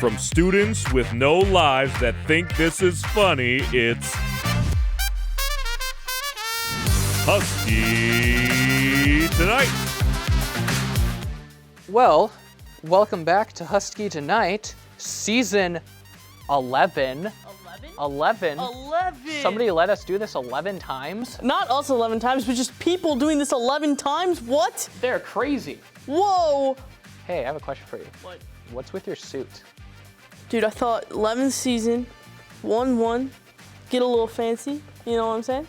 From students with no lives that think this is funny, it's Husky Tonight. Well, welcome back to Husky Tonight, season 11. 11? 11! Somebody let us do this 11 times? Not us 11 times, but just people doing this 11 times? What? They're crazy. Whoa! Hey, I have a question for you. What? What's with your suit? Dude, I thought 11th season, 1-1, get a little fancy, you know what I'm saying?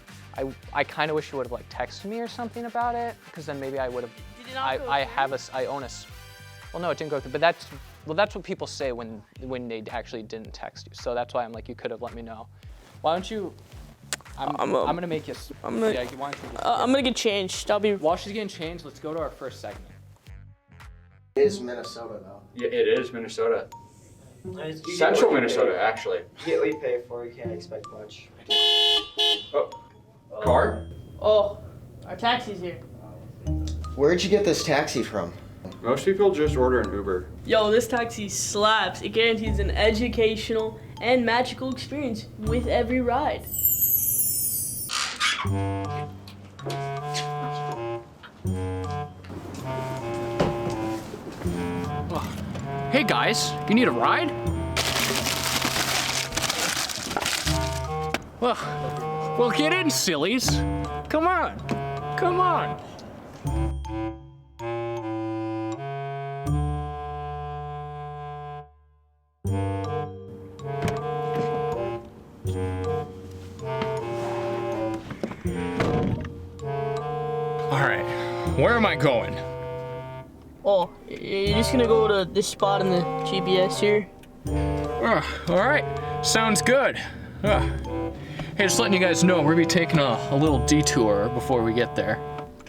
I kind of wish you would have like texted me or something about it, because then maybe I would have. Did it not go I own a. Well, no, it didn't go through. But that's what people say when they actually didn't text you. So that's why I'm like, you could have let me know. Why don't you? I'm gonna make you. I'm gonna, yeah, why don't you I'm gonna get changed. I'll be. While she's getting changed, let's go to our first segment. It is Minnesota though. Yeah, it is Minnesota. Central Minnesota, actually. You get what you pay for, you can't expect much. Oh, car? Oh, our taxi's here. Where'd you get this taxi from? Most people just order an Uber. Yo, this taxi slaps. It guarantees an educational and magical experience with every ride. Hey guys, you need a ride? Well, get in, sillies. Come on, come on. All right, where am I going? Oh, you're just gonna go to this spot in the GPS here? All right, sounds good. Hey, just letting you guys know, we're gonna be taking a little detour before we get there.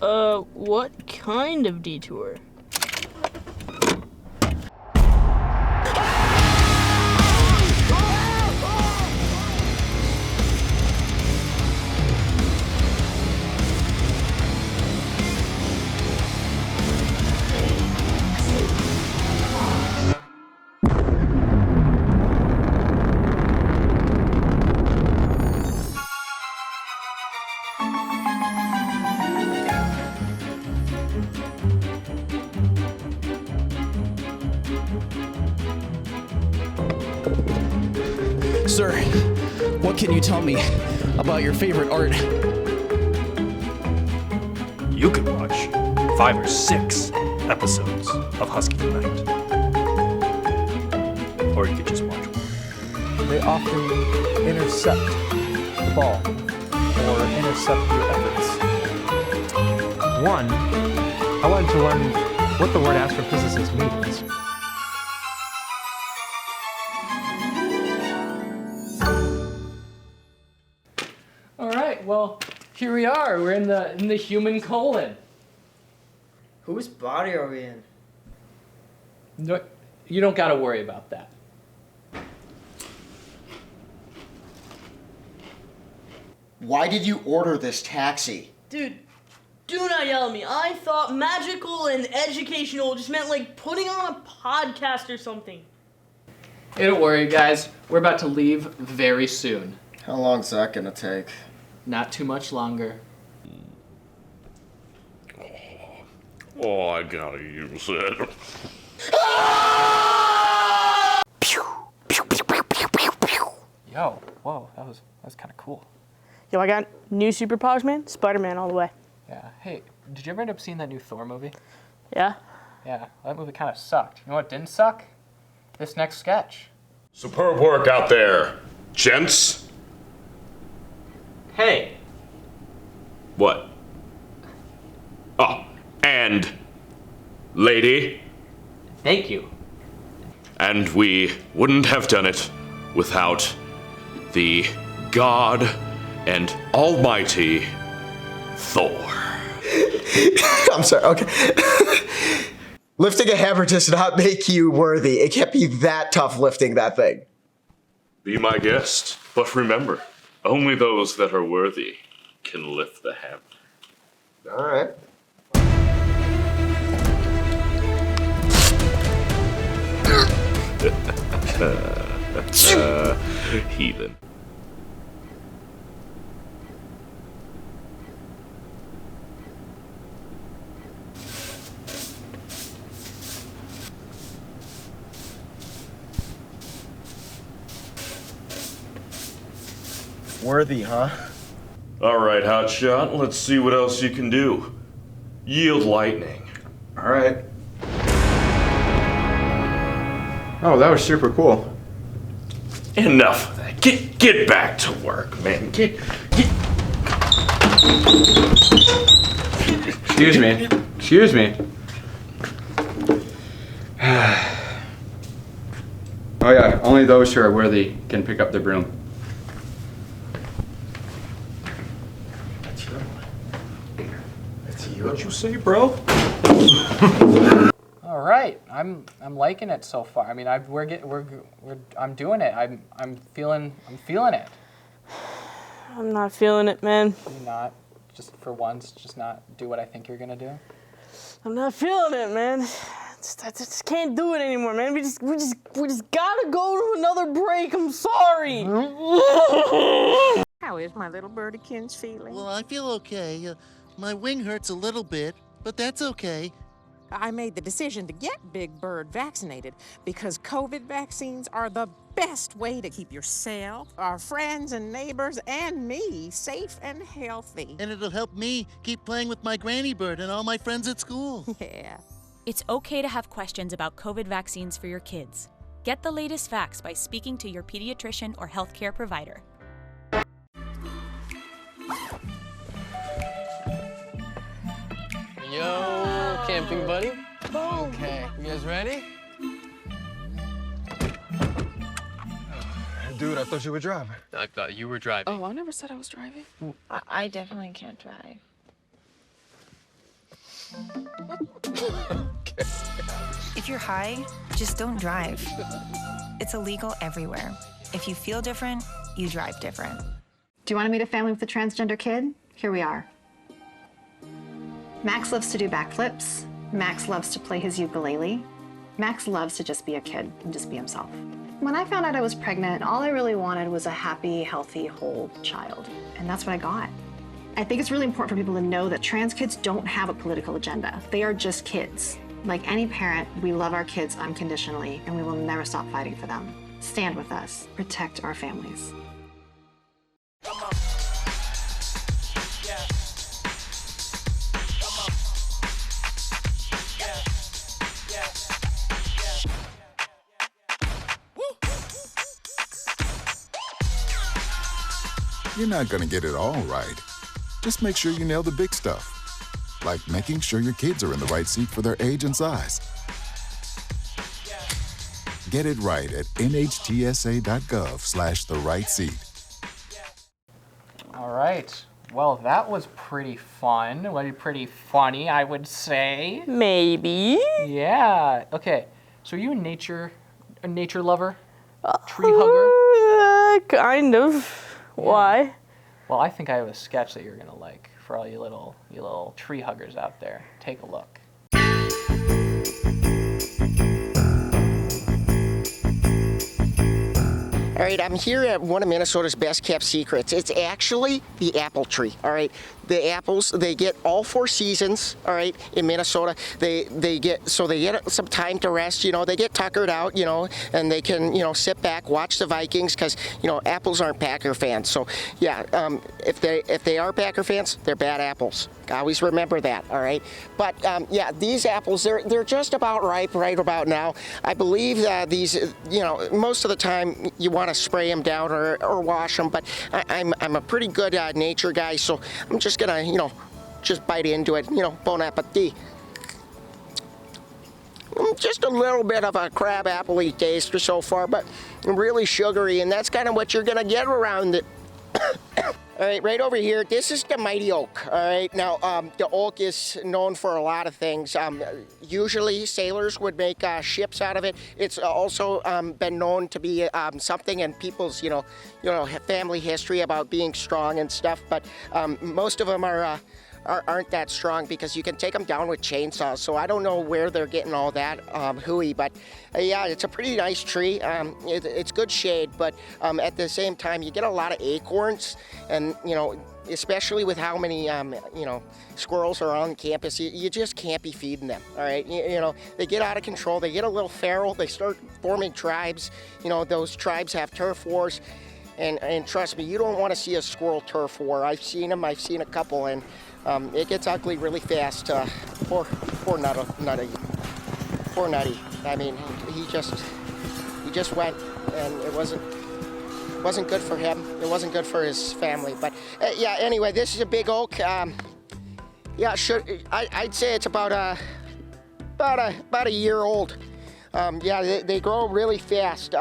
What kind of detour? Sir, what can you tell me about your favorite art? You could watch 5 or 6 episodes of Husky Tonight. Or you could just watch one. They often intercept the ball or intercept your efforts. One, I wanted to learn what the word astrophysicist means. All right. Well, here we are. We're in the human colon. Whose body are we in? No, you don't got to worry about that. Why did you order this taxi? Dude, do not yell at me. I thought magical and educational just meant like putting on a podcast or something. Hey, don't worry, guys. We're about to leave very soon. How long's that gonna take? Not too much longer. Oh, I gotta use it. Yo, whoa, that was kind of cool. Yo, I got new superpowers, man. Spider-Man all the way. Yeah. Hey, did you ever end up seeing that new Thor movie? Yeah? Yeah, that movie kind of sucked. You know what didn't suck? This next sketch. Superb work out there, gents. Hey. What? Oh, and lady. Thank you. And we wouldn't have done it without the God and Almighty Thor. I'm sorry, okay. Lifting a hammer does not make you worthy. It can't be that tough lifting that thing. Be my guest, but remember, only those that are worthy can lift the hammer. All right. Heathen. Worthy, huh? All right, hotshot. Let's see what else you can do. Yield lightning. All right. Oh, that was super cool. Enough of that. Get back to work, man. Get. Excuse me. Excuse me. Oh yeah, only those who are worthy can pick up the broom. What'd you say, bro? All right, I'm liking it so far. I mean, I'm doing it. I'm feeling it. I'm not feeling it, man. You're not, just for once, just not do what I think you're gonna do. I'm not feeling it, man. I just can't do it anymore, man. We just gotta go to another break. I'm sorry. How is my little birdykins feeling? Well, I feel okay. My wing hurts a little bit, but that's okay. I made the decision to get Big Bird vaccinated because COVID vaccines are the best way to keep yourself, our friends and neighbors, and me safe and healthy. And it'll help me keep playing with my granny bird and all my friends at school. Yeah. It's okay to have questions about COVID vaccines for your kids. Get the latest facts by speaking to your pediatrician or healthcare provider. Yo, camping buddy. Okay, you guys ready? Dude, I thought you were driving. I thought you were driving. Oh, I never said I was driving. I definitely can't drive. Okay. If you're high, just don't drive. It's illegal everywhere. If you feel different, you drive different. Do you want to meet a family with a transgender kid? Here we are. Max loves to do backflips. Max loves to play his ukulele. Max loves to just be a kid and just be himself. When I found out I was pregnant, all I really wanted was a happy, healthy, whole child. And that's what I got. I think it's really important for people to know that trans kids don't have a political agenda. They are just kids. Like any parent, we love our kids unconditionally, and we will never stop fighting for them. Stand with us. Protect our families. You're not gonna get it all right. Just make sure you nail the big stuff, like making sure your kids are in the right seat for their age and size. Get it right at nhtsa.gov/the-right-seat. All right. Well, that was pretty fun. Pretty funny, I would say. Maybe. Yeah. Okay. So are you a nature lover? Tree hugger? Kind of. Yeah. Why? Well, I think I have a sketch that you're gonna like for all you little tree huggers out there. Take a look. All right, I'm here at one of Minnesota's best kept secrets. It's actually the apple tree, all right? The apples, they get all 4 seasons, all right, in Minnesota. They get some time to rest, you know, they get tuckered out, you know, and they can, you know, sit back, watch the Vikings, because, you know, apples aren't Packer fans. So, yeah, if they are Packer fans, they're bad apples. Always remember that, all right? But, yeah, these apples, they're just about ripe right about now. I believe that these, you know, most of the time you want to spray them down or wash them, but I'm a pretty good nature guy, so I'm just gonna, you know, just bite into it, you know, bon appetit. Just a little bit of a crab apple-y taste so far, but really sugary, and that's kind of what you're gonna get around it. All right, right over here, this is the mighty oak, all right? Now, the oak is known for a lot of things. Usually, sailors would make ships out of it. It's also been known to be something in people's, you know, family history about being strong and stuff, but most of them are aren't that strong because you can take them down with chainsaws. So I don't know where they're getting all that hooey, but yeah, it's a pretty nice tree. It's good shade, but at the same time, you get a lot of acorns, and especially with how many squirrels are on campus, you just can't be feeding them. All right, they get out of control. They get a little feral. They start forming tribes. Those tribes have turf wars. And trust me, you don't want to see a squirrel turf war. I've seen them. I've seen a couple, and it gets ugly really fast. Poor Nutty. Poor Nutty. I mean, he just went, and it wasn't good for him. It wasn't good for his family. But yeah. Anyway, this is a big oak. Yeah, I'd say it's about a year old. Yeah, they grow really fast.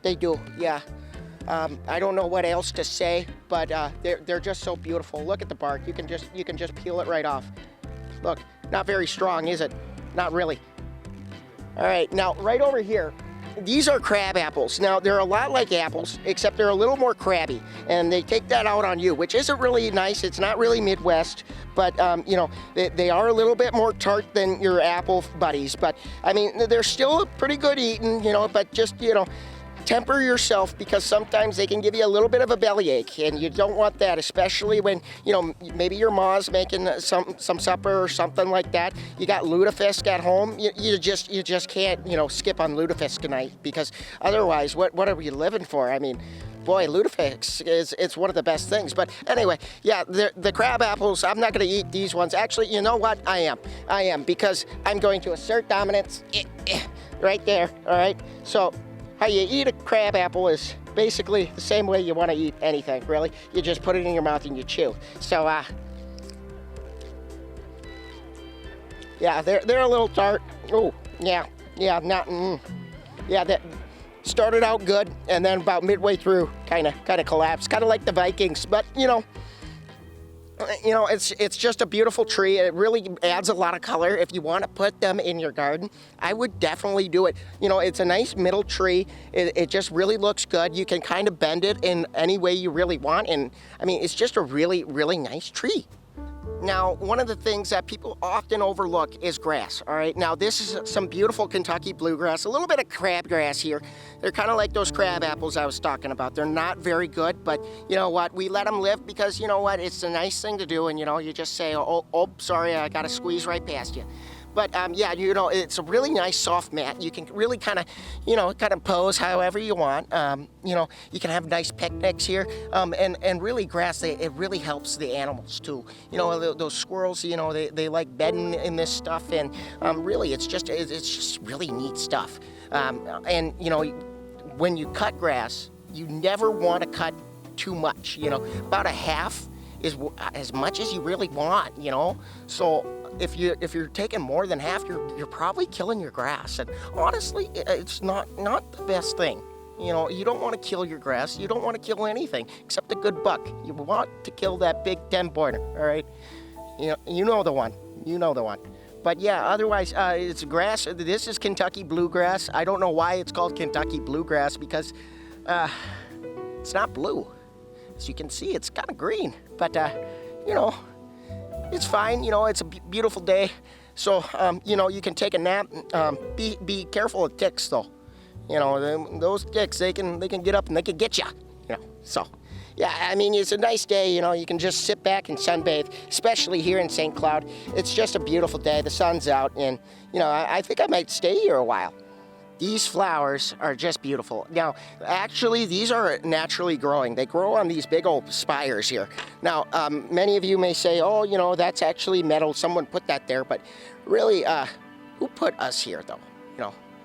They do, yeah. I don't know what else to say, but they're just so beautiful. Look at the bark. You can just peel it right off. Look, not very strong, is it? Not really. All right, now right over here, these are crab apples. Now they're a lot like apples, except they're a little more crabby, and they take that out on you, which isn't really nice. It's not really Midwest, but they are a little bit more tart than your apple buddies. But I mean, they're still pretty good eating, but just temper yourself, because sometimes they can give you a little bit of a bellyache, and you don't want that, especially when maybe your mom's making some supper or something like that. You got lutefisk at home. You just can't skip on lutefisk tonight, because otherwise, what are we living for? I mean, boy, lutefisk it's one of the best things. But anyway, yeah, the crab apples, I'm not going to eat these ones. Actually, you know what? I am, because I'm going to assert dominance right there. All right, so. How you eat a crab apple is basically the same way you want to eat anything, really. You just put it in your mouth and you chew. So, yeah, they're a little tart. Oh, yeah, that started out good, and then about midway through, kind of collapsed, kind of like the Vikings. But it's just a beautiful tree. It really adds a lot of color. If you want to put them in your garden, I would definitely do it. It's a nice middle tree. It just really looks good. You can kind of bend it in any way you really want. And I mean, it's just a really, really nice tree. Now, one of the things that people often overlook is grass, all right? Now, this is some beautiful Kentucky bluegrass, a little bit of crabgrass here. They're kind of like those crab apples I was talking about. They're not very good, but you know what? We let them live because, it's a nice thing to do, and, you just say, oh, sorry, I got to squeeze right past you. But yeah, it's a really nice soft mat. You can really kind of pose however you want. You can have nice picnics here, and really grass. It really helps the animals too. Those squirrels. They like bedding in this stuff, and really, it's just really neat stuff. And when you cut grass, you never want to cut too much. About a half is as much as you really want. So. If you're taking more than half, you're probably killing your grass. And honestly, it's not the best thing. You don't want to kill your grass. You don't want to kill anything except a good buck. You want to kill that big 10-pointer, all right? You know the one. But yeah, otherwise, it's grass. This is Kentucky bluegrass. I don't know why it's called Kentucky bluegrass, because it's not blue. As you can see, it's kind of green. But, it's fine, it's a beautiful day, so you can take a nap. Be careful of ticks, though. Those ticks, they can get up and they can get you. So yeah, I mean, it's a nice day. You can just sit back and sunbathe, especially here in St. Cloud. It's just a beautiful day. The sun's out, and I think I might stay here a while. These flowers are just beautiful. Now, actually, these are naturally growing. They grow on these big old spires here. Now, many of you may say, oh, that's actually metal. Someone put that there. But really, who put us here, though?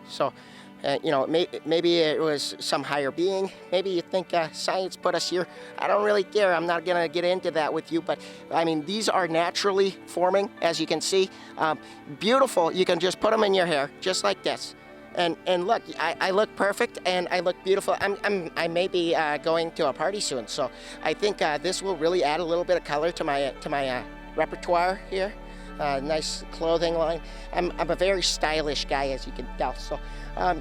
So, maybe it was some higher being. Maybe you think science put us here. I don't really care. I'm not going to get into that with you. But, I mean, these are naturally forming, as you can see. Beautiful. You can just put them in your hair, just like this. And look, I look perfect and I look beautiful. I may be going to a party soon, so I think this will really add a little bit of color to my repertoire here. Nice clothing line. I'm a very stylish guy, as you can tell. So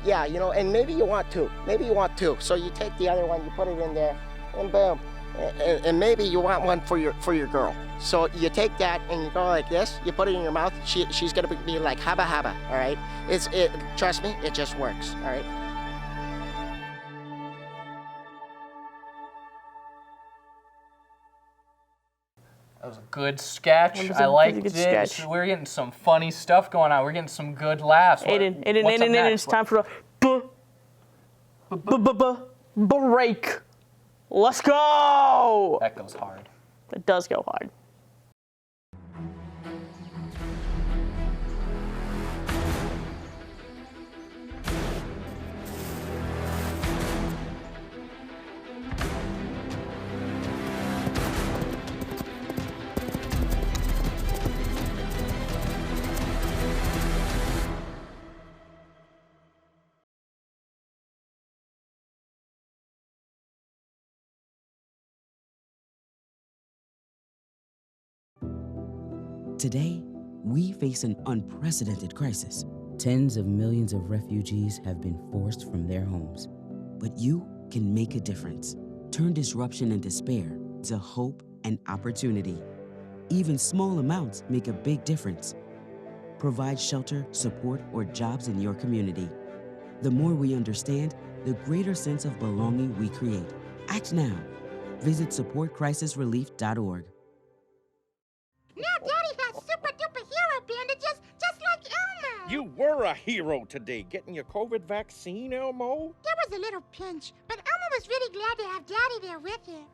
yeah, and maybe you want to. So you take the other one, you put it in there, and boom. and maybe you want one for your girl. So you take that and you go like this. You put it in your mouth. She's gonna be like haba haba. All right. Trust me, it just works. All right. That was a good sketch. That was I a liked pretty it. good sketch. We're getting some funny stuff going on. We're getting some good laughs. Aiden, What's up next? it's time for a break. Let's go. That goes hard. That does go hard. Today, we face an unprecedented crisis. Tens of millions of refugees have been forced from their homes. But you can make a difference. Turn disruption and despair to hope and opportunity. Even small amounts make a big difference. Provide shelter, support, or jobs in your community. The more we understand, the greater sense of belonging we create. Act now. Visit supportcrisisrelief.org. Now Daddy has super-duper hero bandages just like Elmo. You were a hero today, getting your COVID vaccine, Elmo. There was a little pinch, but Elmo was really glad to have Daddy there with him.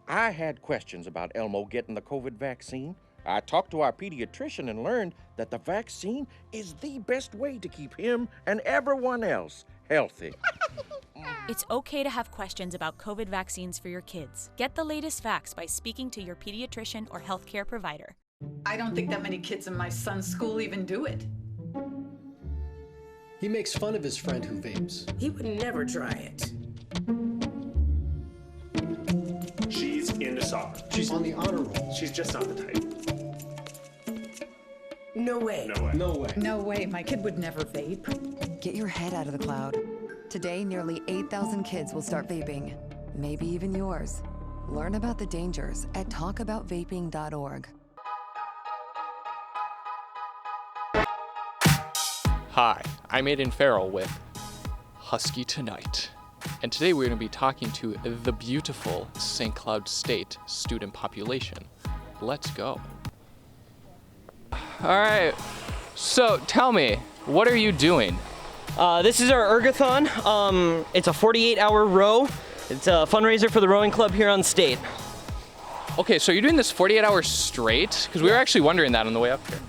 I had questions about Elmo getting the COVID vaccine. I talked to our pediatrician and learned that the vaccine is the best way to keep him and everyone else healthy. It's okay to have questions about COVID vaccines for your kids. Get the latest facts by speaking to your pediatrician or healthcare provider. I don't think that many kids in my son's school even do it. He makes fun of his friend who vapes. He would never try it. She's into soccer. She's on the honor roll. She's just not the type. No way. No way. No way. No way, my kid would never vape. Get your head out of the cloud. Today, nearly 8,000 kids will start vaping. Maybe even yours. Learn about the dangers at talkaboutvaping.org. Hi, I'm Aiden Farrell with Husky Tonight. And today we're going to be talking to the beautiful St. Cloud State student population. Let's go. All right, so tell me, what are you doing? This is our ergathon. It's a 48-hour row. It's a fundraiser for the rowing club here on State. Okay, so you're doing this 48 hours straight? Because we were actually wondering that on the way up here.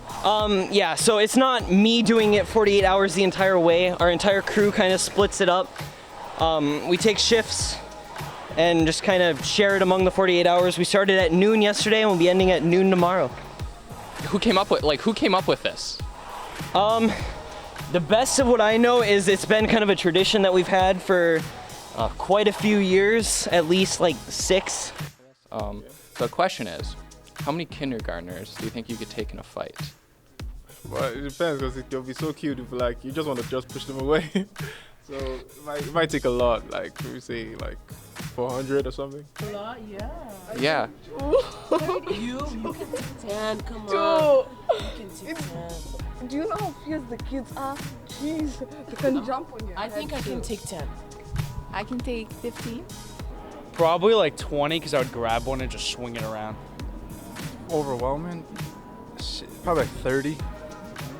Yeah, so it's not me doing it 48 hours the entire way. Our entire crew kind of splits it up. We take shifts and just kind of share it among the 48 hours. We started at noon yesterday and we'll be ending at noon tomorrow. Who came up with this? The best of what I know is it's been kind of a tradition that we've had for quite a few years, at least like 6. So the question is, how many kindergartners do you think you could take in a fight? Well, it depends, because they'll be so cute if you just want to just push them away. So it might take a lot, like we say 400 or something. A lot, yeah. Yeah. You can take 10, come on. You can take 10. Do you know how fierce the kids are? Jeez, they can jump on your I think I can take 10. I can take 15. Probably like 20, because I would grab one and just swing it around. Overwhelming? Shit, probably 30. You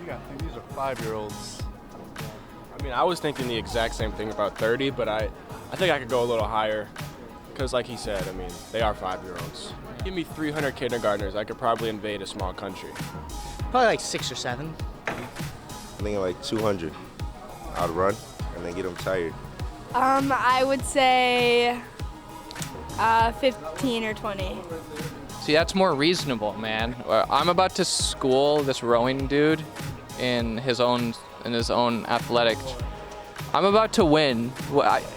gotta think these are 5-year-olds. I mean, I was thinking the exact same thing about 30, but I think I could go a little higher. Because like he said, I mean, they are 5-year-olds. Give me 300 kindergartners, I could probably invade a small country. Probably like 6 or 7. I'm thinking like 200. I'd run and then get them tired. I would say 15 or 20. See, that's more reasonable, man. I'm about to school this rowing dude in his own athletic. I'm about to win.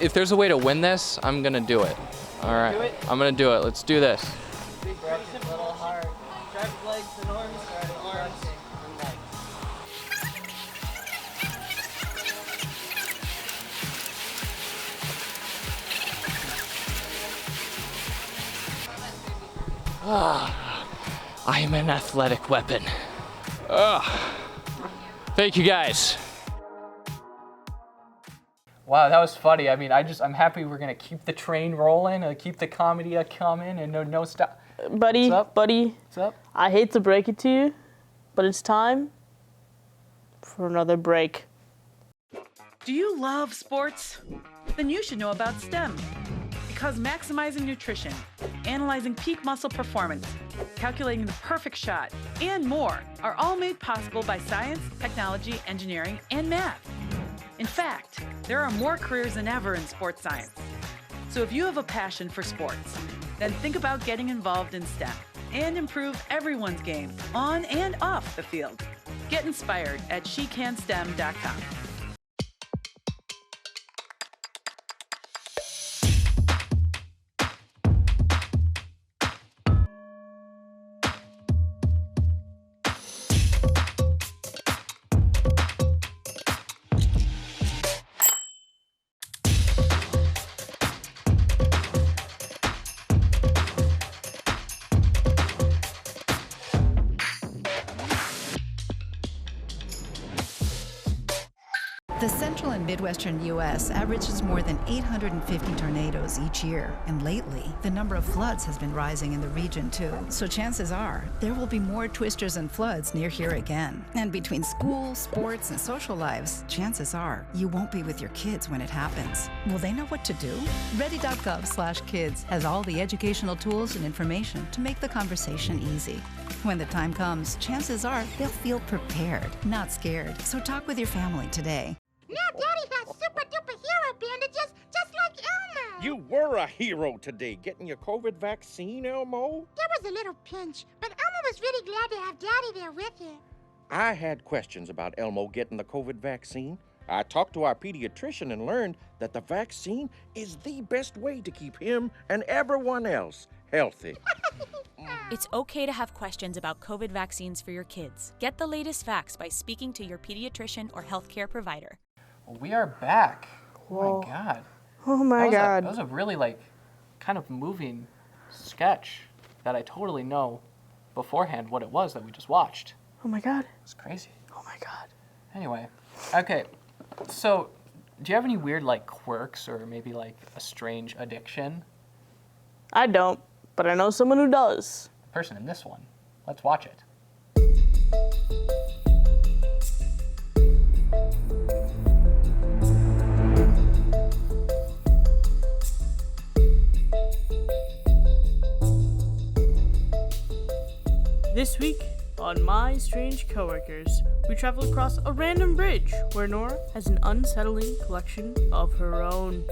If there's a way to win this, I'm gonna do it. All right, I'm gonna do it. Let's do this. Big breath, little heart. Stretch legs and arms, arms and legs. I am an athletic weapon. Thank you guys. Wow, that was funny. I mean, I'm happy we're gonna keep the train rolling, keep the comedy coming, and no stop. Buddy, What's up? I hate to break it to you, but it's time for another break. Do you love sports? Then you should know about STEM. Because maximizing nutrition, analyzing peak muscle performance, calculating the perfect shot, and more are all made possible by science, technology, engineering, and math. In fact, there are more careers than ever in sports science. So if you have a passion for sports, then think about getting involved in STEM and improve everyone's game on and off the field. Get inspired at SheCanSTEM.com. The central and midwestern U.S. averages more than 850 tornadoes each year, and lately, the number of floods has been rising in the region too. So chances are, there will be more twisters and floods near here again. And between school, sports, and social lives, chances are, you won't be with your kids when it happens. Will they know what to do? Ready.gov/kids has all the educational tools and information to make the conversation easy. When the time comes, chances are they'll feel prepared, not scared. So talk with your family today. Now Daddy has super duper hero bandages just like Elmo. You were a hero today, getting your COVID vaccine, Elmo. There was a little pinch, but Elmo was really glad to have Daddy there with him. I had questions about Elmo getting the COVID vaccine. I talked to our pediatrician and learned that the vaccine is the best way to keep him and everyone else healthy. It's okay to have questions about COVID vaccines for your kids. Get the latest facts by speaking to your pediatrician or healthcare provider. Well, we are back. Whoa. Oh my God. Oh my God. That was a really kind of moving sketch that I totally know beforehand what it was that we just watched. Oh my God. It's crazy. Oh my God. Anyway, okay. So, do you have any weird quirks or maybe a strange addiction? I don't, but I know someone who does. The person in this one. Let's watch it. This week on My Strange Coworkers, we travel across a random bridge where Nora has an unsettling collection of her own.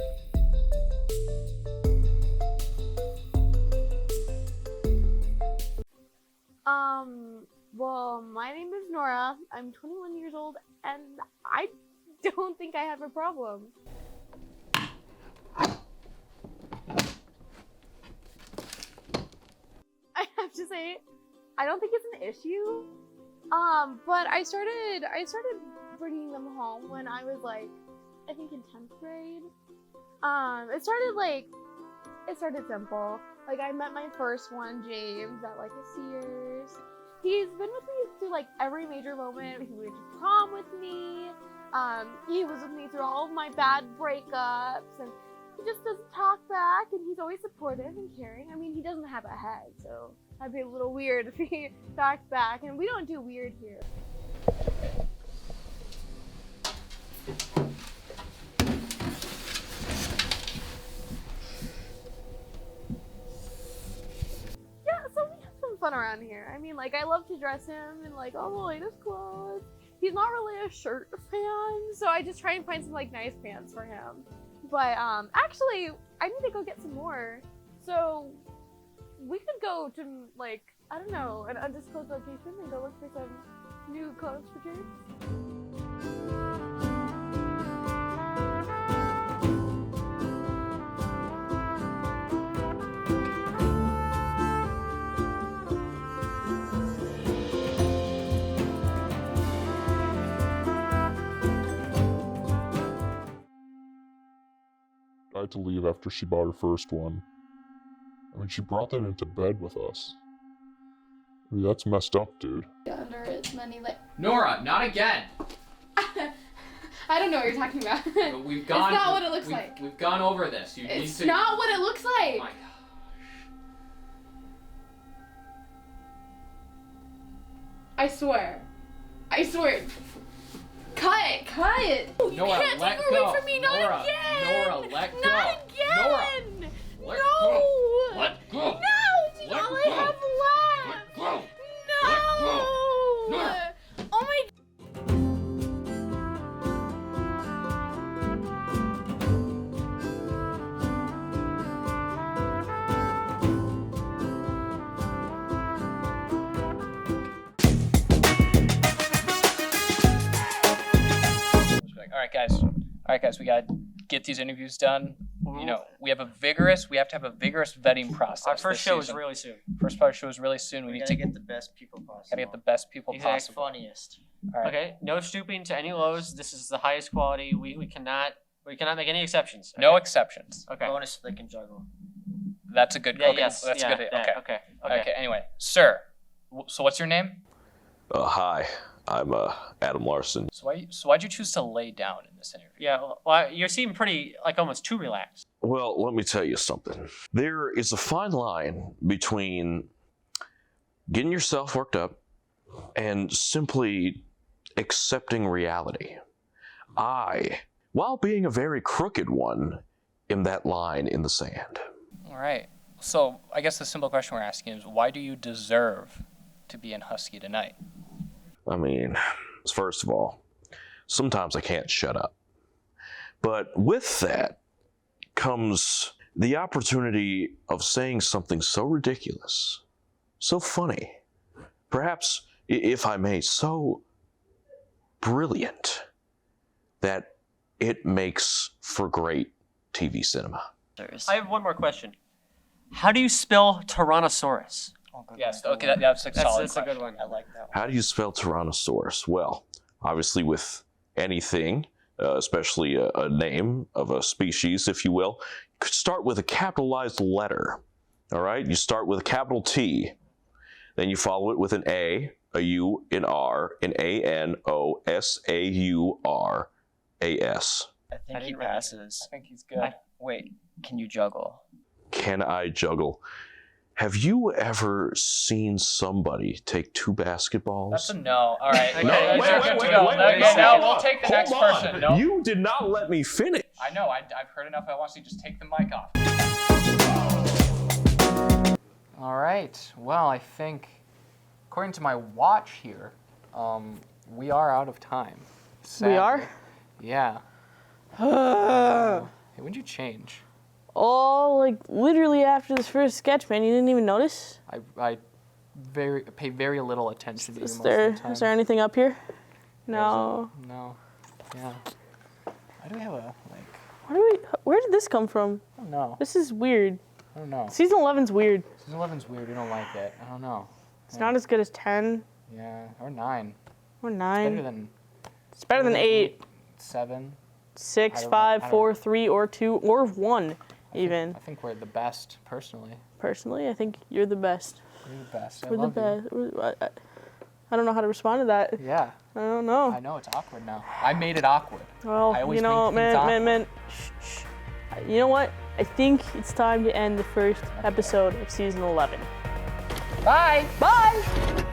Well, my name is Nora. I'm 21 years old, and I don't think I have a problem. I have to say, I don't think it's an issue. But I started bringing them home when I was I think in 10th grade. It started simple. I met my first one, James, at a Sears. He's been with me through every major moment. He went to prom with me. He was with me through all of my bad breakups, and he just doesn't talk back, and he's always supportive and caring. I mean, he doesn't have a head, so that'd be a little weird if he talks back, and we don't do weird here. Fun around here. I mean, I love to dress him in all the latest clothes. He's not really a shirt fan, so I just try and find some nice pants for him. But actually, I need to go get some more. So we could go to I don't know, an undisclosed location and go look for some new clothes for James. I had to leave after she bought her first one. I mean, she brought that into bed with us. That's messed up, dude. Under as many like. Nora, not again. I don't know what you're talking about. We've gone. It's not what it looks like. We've gone over this. It's not what it looks like. Oh my gosh. I swear. Cut it. Nora, you can't let take her go. away from me, not Nora, again. Nora, let go. Not again. Nora, let no. go. Let go. No, it's Let all go. I have left. Let go. No. Let go. Nora. Oh my. All right, guys, we gotta get these interviews done. You know, we have to have a vigorous vetting process. Our first this show is season. really soon. First part of the show is really soon. We gotta get the best people possible. Gotta get the best people possible. Funniest. All right. Okay, no stooping to any lows. This is the highest quality. We cannot make any exceptions. No exceptions. Okay. Bonus they can juggle. That's a good. Yeah, okay, yes, that's yeah, a good. that, Okay. okay. Okay. Anyway, sir. So what's your name? Hi, I'm Adam Larson. So why'd you choose to lay down in this interview? Yeah, well, you seem pretty almost too relaxed. Well, let me tell you something. There is a fine line between getting yourself worked up and simply accepting reality. I, while being a very crooked one, am that line in the sand. All right. So I guess the simple question we're asking is, why do you deserve to be in Husky tonight? I mean, first of all, sometimes I can't shut up. But with that comes the opportunity of saying something so ridiculous, so funny, perhaps, if I may, so brilliant that it makes for great TV cinema. I have one more question. How do you spell Tyrannosaurus? Yes, okay, that's a solid That's a good question. one. I like that one. How do you spell Tyrannosaurus? Well, obviously with anything, especially a name of a species, if you will, you could start with a capitalized letter. All right? You start with a capital T. Then you follow it with an A, a U, an R, an A-N-O-S-A-U-R-A-S. I think he passes. I think he's good. Wait, can you juggle? Can I juggle? Have you ever seen somebody take two basketballs? That's a no. All right. No, Okay, wait, you're wait, good to wait, go. wait, Okay, wait, now hold we'll on. take the Hold next on. person. No. You did not let me finish. I know. I've heard enough. I want you to just take the mic off. All right. Well, I think, according to my watch here, we are out of time. We are? Yeah. Hey, when'd you change? Oh, like literally after this first sketch, man. You didn't even notice? I pay very little attention to you most of the time. Is there anything up here? No. No. Yeah. Why do we have a, Where did this come from? I don't know. This is weird. I don't know. Season 11's weird. Season 11's weird. We don't like it. I don't know. It's not as good as 10 Yeah, or 9. or 9. It's better than 8. 7. 6, I don't- 5, I don't- 4, 3, or 2, or 1, even. I think we're the best, personally. Personally, I think you're the best. You're the best. I We're the love you. best. I don't know how to respond to that. Yeah. I don't know. I know it's awkward now. I made it awkward. Well, I always you know, make things awkward. man. Shh. You know what? I think it's time to end the first episode of season 11. Bye. Bye.